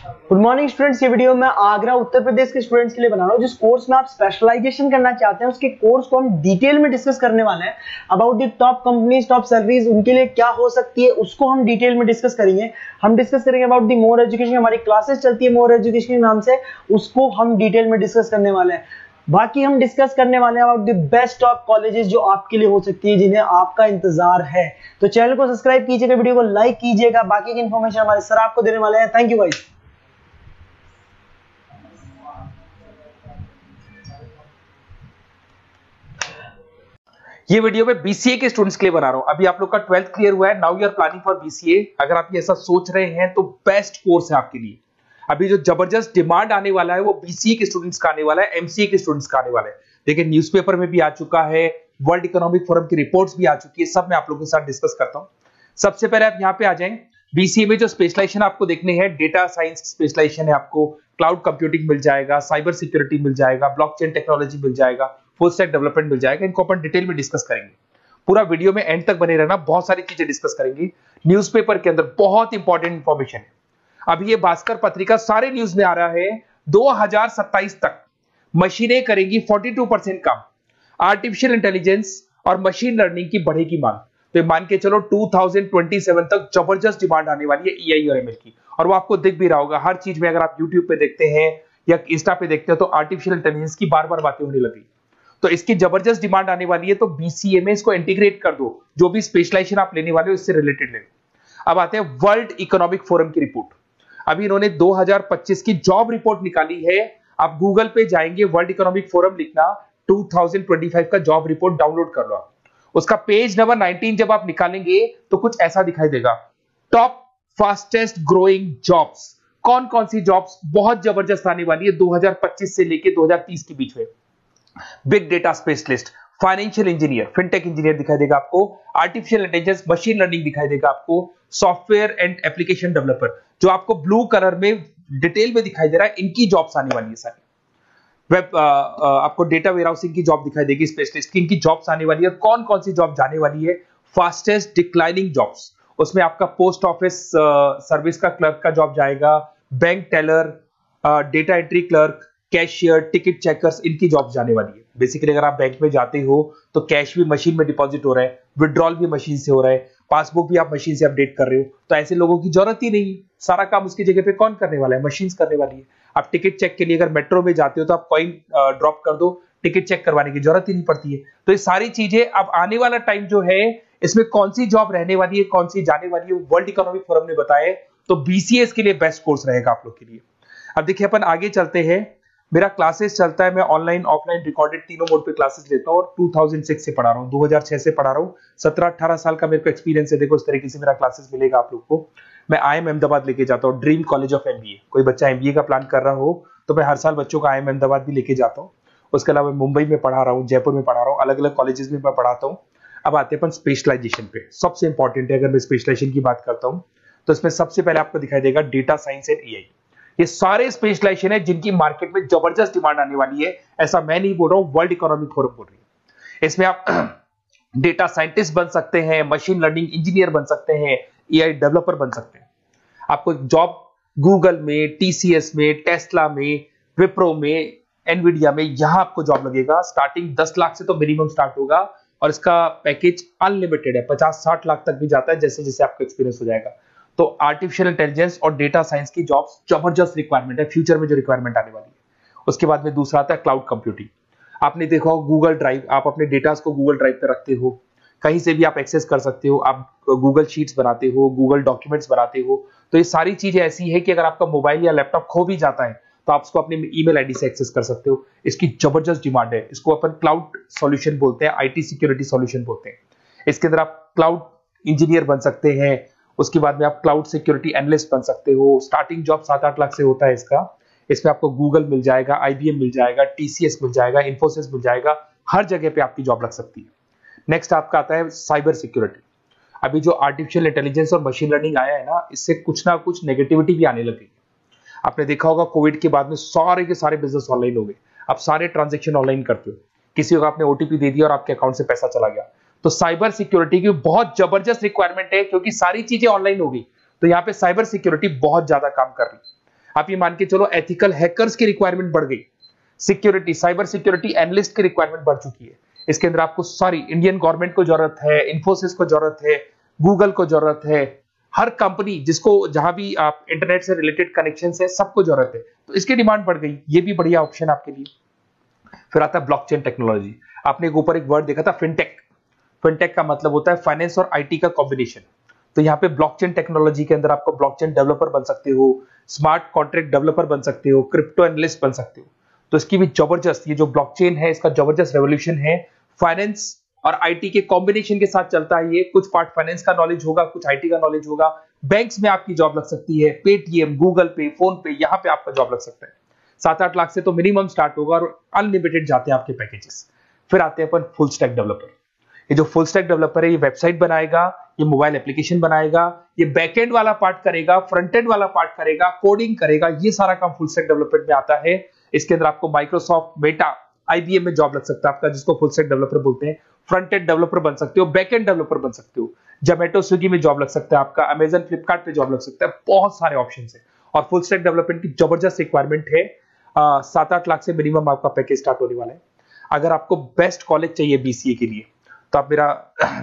Good morning students. ये video मैं आगरा उत्तर प्रदेश के स्टूडेंट्स के लिए बना रहा हूँ। जिस कोर्स में आप स्पेशलाइजेशन करना चाहते हैं उसके कोर्स को हम डिटेल में डिस्कस करने वाले हैं। About the top companies, top salaries, उनके लिए क्या हो सकती है उसको हम डिटेल में डिस्कस करेंगे। हम डिस्कस करेंगे अबाउट द मोर एजुकेशन, हमारी क्लासेस चलती है मोर एजुकेशन के नाम से, उसको हम डिटेल में डिस्कस करने वाले हैं। बाकी हम डिस्कस करने वाले हैं about the best top colleges जो आपके लिए हो सकती है, जिन्हें आपका इंतजार है। तो चैनल को सब्सक्राइब कीजिएगा, वीडियो को लाइक कीजिएगा। बाकी की इन्फॉर्मेशन हमारे सर आपको देने वाले हैं। Thank you guys. ये वीडियो मैं बीसीए के स्टूडेंट्स के लिए बना रहा हूं। अभी आप लोग का 12th क्लियर हुआ है, now you are planning for BCA. अगर आप ये ऐसा सोच रहे हैं तो बेस्ट कोर्स है आपके लिए। अभी जो जबरदस्त डिमांड आने वाला है वो बीसीए के स्टूडेंट्स का आने वाला है, एमसीए के स्टूडेंट्स का आने वाला है। देखिए न्यूज़पेपर में भी आ चुका है, वर्ल्ड इकोनॉमिक फोरम की रिपोर्ट्स भी आ चुकी है, सब मैं आप लोगों के साथ डिस्कस करता हूं। सबसे पहले आप यहाँ पे आ जाएं। बीसीए में जो स्पेशलाइजेशन आपको देखने हैं, डेटा साइंस स्पेशलाइजेशन है, आपको क्लाउड कंप्यूटिंग मिल जाएगा, साइबर सिक्योरिटी मिल जाएगा, ब्लॉकचेन टेक्नोलॉजी मिल जाएगा, फुल स्टैक डेवलपमेंट मिल जाएगा। इनको अपन डिटेल में डिस्कस करेंगे। पूरा वीडियो में एंड तक बने रहना, बहुत सारी चीजें डिस्कस करेंगे। न्यूज़पेपर के अंदर बहुत इंपॉर्टेंट इंफॉर्मेशन है। अभी ये भास्कर पत्रिका सारे न्यूज में आ रहा है, 2027 तक मशीनें करेंगी 42% काम। आर्टिफिशियल इंटेलिजेंस और मशीन लर्निंग की बढ़ेगी मांग। तो मान के चलो 2027 तक जबरदस्त डिमांड आने वाली है एआई और एमएल की। और वो आपको दिख भी रहा होगा हर चीज में। अगर आप यूट्यूब पे देखते हैं या इंस्टा पे देखते हैं तो आर्टिफिशियल इंटेलिजेंस की बार बार बातें होने लगी। तो इसकी जबरदस्त डिमांड आने वाली है। तो बीसीए में इसको इंटीग्रेट कर दो, जो भी स्पेशलाइजेशन आप लेने वाले हो इससे रिलेटेड ले लो। अब आते हैं वर्ल्ड इकोनॉमिक फोरम की रिपोर्ट। अभी इन्होंने 2025 की जॉब रिपोर्ट निकाली है। आप गूगल पे जाएंगे, वर्ल्ड इकोनॉमिक फोरम लिखना, 2025 का जॉब रिपोर्ट डाउनलोड कर लो आप। उसका पेज नंबर 19 जब आप निकालेंगे तो कुछ ऐसा दिखाई देगा, टॉप फास्टेस्ट ग्रोइंग जॉब्स। कौन कौन सी जॉब्स बहुत जबरदस्त आने वाली है 2025 से लेके 2030 के बीच में। Big data specialist, financial engineer, fintech engineer दिखाई देगा आपको, आर्टिफिशियल इंटेलिजेंस, मशीन लर्निंग दिखाई देगा आपको, सॉफ्टवेयर एंड एप्लीकेशन डेवलपर, जो आपको ब्लू कलर में डिटेल में दिखाई दे रहा है, इनकी जॉब्स आने वाली है सारी। वेब आपको डेटा वेयरहाउसिंग की जॉब दिखाई देगी, स्पेशलिस्ट की, इनकी जॉब्स आने वाली है। कौन कौन सी जॉब जाने वाली है, फास्टेस्ट डिक्लाइनिंग जॉब्स, उसमें आपका पोस्ट ऑफिस सर्विस का क्लर्क का जॉब जाएगा, bank teller, data entry clerk, cashier, ticket checkers, इनकी जॉब जाने वाली है। बेसिकली अगर आप बैंक में जाते हो तो कैश भी मशीन में डिपॉजिट हो रहा है, विड्रॉल भी मशीन से हो रहा है, पासबुक भी आप मशीन से अपडेट कर रहे हो। तो ऐसे लोगों की जरूरत ही नहीं, सारा काम उसकी जगह पे कौन करने वाला है, मशीन करने वाली है। आप टिकट चेक के लिए अगर मेट्रो में जाते हो तो आप कॉइन ड्रॉप कर दो, टिकट चेक करवाने की जरूरत ही नहीं पड़ती है। तो ये सारी चीजें अब आने वाला टाइम जो है, इसमें कौन सी जॉब रहने वाली है, कौन सी जाने वाली है, वर्ल्ड इकोनॉमिक फोरम ने बताया। तो बीसीएस के लिए बेस्ट कोर्स रहेगा आप लोग के लिए। अब देखिए अपन आगे चलते हैं। मेरा क्लासेस चलता है, मैं ऑनलाइन ऑफलाइन रिकॉर्डेड तीनों मोड पे क्लासेस लेता हूँ और 2006 से पढ़ा रहा हूँ, 2006 से पढ़ा रहा हूँ। 17-18 साल का मेरे को एक्सपीरियंस है। देखो इस तरीके से मेरा क्लासेस मिलेगा आप लोग को। मैं आईएम अहमदाबाद लेके जाता हूँ, ड्रीम कॉलेज ऑफ एमबीए। कोई बच्चा एमबीए का प्लान कर रहा हो तो मैं हर साल बच्चों को आईएम अहमदाबाद भी लेके जाता हूँ। उसके अलावा मुंबई में पढ़ा रहा हूँ, जयपुर में पढ़ा रहा हूँ, अलग अलग कॉलेजेस में मैं पढ़ाता हूँ। अब आते हैं अपन स्पेशलाइजेशन पे। सबसे इंपॉर्टेंट है, अगर मैं स्पेशलाइजेशन की बात करता हूँ तो इसमें सबसे पहले आपको दिखाई देगा डेटा साइंस एंड एआई। ये सारे स्पेशलाइजेशन है जिनकी मार्केट में जबरदस्त डिमांड आने वाली है। ऐसा मैं नहीं बोल रहा हूं, वर्ल्ड इकोनॉमिक फोरम बोल रही है। इसमें आप डेटा साइंटिस्ट बन सकते हैं, मशीन लर्निंग इंजीनियर बन सकते हैं, एआई डेवलपर बन सकते हैं। आपको जॉब गूगल में, टीसीएस में, टेस्ला में, विप्रो में, एनवीडिया में, यहां आपको जॉब लगेगा। स्टार्टिंग 10 लाख से तो मिनिमम स्टार्ट होगा और इसका पैकेज अनलिमिटेड है, 50-60 लाख तक भी जाता है जैसे जैसे आपका एक्सपीरियंस हो जाएगा। तो आर्टिफिशियल इंटेलिजेंस और डेटा साइंस की जॉब्स जबरदस्त रिक्वायरमेंट है, फ्यूचर में जो रिक्वायरमेंट आने वाली है। उसके बाद में दूसरा आता है क्लाउड कंप्यूटिंग। आपने देखा हो गूगल ड्राइव, आप अपने डेटा को गूगल ड्राइव पे रखते हो, कहीं से भी आप एक्सेस कर सकते हो। आप गूगल शीट्स बनाते हो, गूगल डॉक्यूमेंट्स बनाते हो। तो ये सारी चीजें ऐसी है कि अगर आपका मोबाइल या लैपटॉप खो भी जाता है तो आप इसको अपने ईमेल आईडी से एक्सेस कर सकते हो। इसकी जबरदस्त डिमांड है। इसको अपन क्लाउड सॉल्यूशन बोलते हैं, आईटी सिक्योरिटी सॉल्यूशन बोलते हैं। इसके अंदर आप क्लाउड इंजीनियर बन सकते हैं। उसके बाद में आप क्लाउड सिक्योरिटी एनालिस्ट बन सकते हो। स्टार्टिंग जॉब 7-8 लाख से होता है इसका। इसमें आपको गूगल मिल जाएगा, आईबीएम मिल जाएगा, टीसीएस मिल जाएगा, इन्फोसिस मिल जाएगा, हर जगह पे आपकी जॉब लग सकती है। नेक्स्ट आपका आता है साइबर सिक्योरिटी। अभी जो आर्टिफिशियल इंटेलिजेंस और मशीन लर्निंग आया है ना, इससे कुछ ना कुछ नेगेटिविटी भी आने लगी। आपने देखा होगा कोविड के बाद में सारे के सारे बिजनेस ऑनलाइन हो गए। आप सारे ट्रांजेक्शन ऑनलाइन करते हो, किसी को आपने ओटीपी दे दिया और आपके अकाउंट से पैसा चला गया। तो साइबर सिक्योरिटी की बहुत जबरदस्त रिक्वायरमेंट है, क्योंकि सारी चीजें ऑनलाइन हो गई। तो यहाँ पे साइबर सिक्योरिटी बहुत ज्यादा काम कर रही है। आप ये मान के चलो एथिकल हैकर्स की रिक्वायरमेंट बढ़ गई, सिक्योरिटी साइबर सिक्योरिटी एनालिस्ट की रिक्वायरमेंट बढ़ चुकी है। इसके अंदर आपको सारी इंडियन गवर्नमेंट को जरूरत है, इंफोसिस को जरूरत है, गूगल को जरूरत है, हर कंपनी जिसको जहां भी आप इंटरनेट से रिलेटेड कनेक्शन है सबको जरूरत है, तो इसकी डिमांड बढ़ गई। ये भी बढ़िया ऑप्शन आपके लिए। फिर आता है ब्लॉकचेन टेक्नोलॉजी। आपने ऊपर एक वर्ड देखा था फिनटेक। फिनटेक का मतलब होता है फाइनेंस और आईटी का कॉम्बिनेशन। तो यहाँ पे ब्लॉकचेन टेक्नोलॉजी के अंदर आपको ब्लॉकचेन डेवलपर बन सकते हो, स्मार्ट कॉन्ट्रैक्ट डेवलपर बन सकते हो, क्रिप्टो एनालिस्ट बन सकते हो। तो इसकी भी जबरदस्त, ये जो ब्लॉकचेन है इसका जबरदस्त रेवोल्यूशन है। फाइनेंस और आईटी के कॉम्बिनेशन के साथ चलता है ये। कुछ पार्ट फाइनेंस का नॉलेज होगा, कुछ आईटी का नॉलेज होगा। बैंक्स में आपकी जॉब लग सकती है, पेटीएम, गूगल पे, फोन पे, यहां पे आपका जॉब लग सकता है। 7-8 लाख से तो मिनिमम स्टार्ट होगा और अनलिमिटेड जाते हैं आपके पैकेजेस। फिर आते हैं अपन फुल स्टैक डेवलपर। ये जो फुल स्टैक डेवलपर है ये वेबसाइट बनाएगा, ये मोबाइल एप्लीकेशन बनाएगा, ये बैकएंड वाला पार्ट करेगा, फ्रंट एंड वाला पार्ट करेगा, कोडिंग करेगा, ये सारा काम फुल स्टैक डेवलपमेंट में आता है। इसके अंदर आपको माइक्रोसॉफ्ट, मेटा, आईबीएम में जॉब लग सकता है आपका, जिसको फुल स्टैक डेवलपर बोलते हैं। फ्रंट एंड डेवलपर बन सकते हो, बैक एंड डेवलपर बन सकते हो, जोमेटो स्विगी में जॉब लग सकता है आपका, अमेजन फ्लिपकार्ट पे जॉब लग सकता है, बहुत सारे ऑप्शन है। और फुल स्टैक डेवलपमेंट की जबरदस्त रिक्वायरमेंट है। 7-8 लाख से मिनिमम आपका पैकेज स्टार्ट होने वाला है। अगर आपको बेस्ट कॉलेज चाहिए बीसीए के लिए तो आप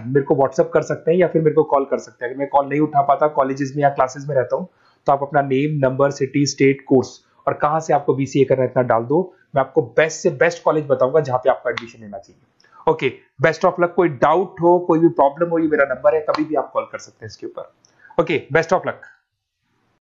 मेरे को व्हाट्सएप कर सकते हैं या फिर मेरे को कॉल कर सकते हैं। अगर मैं कॉल नहीं उठा पाता, कॉलेजेस में या क्लासेस में रहता हूं, तो आप अपना name, number, city, state, course और कहां से आपको बीसीए करना है इतना डाल दो। मैं आपको बेस्ट से बेस्ट कॉलेज बताऊंगा जहां पे आपका एडमिशन लेना चाहिए। Okay, best of luck. कोई डाउट हो, कोई भी प्रॉब्लम हो, ये मेरा नंबर है, कभी भी आप कॉल कर सकते हैं इसके ऊपर। Okay, best of luck.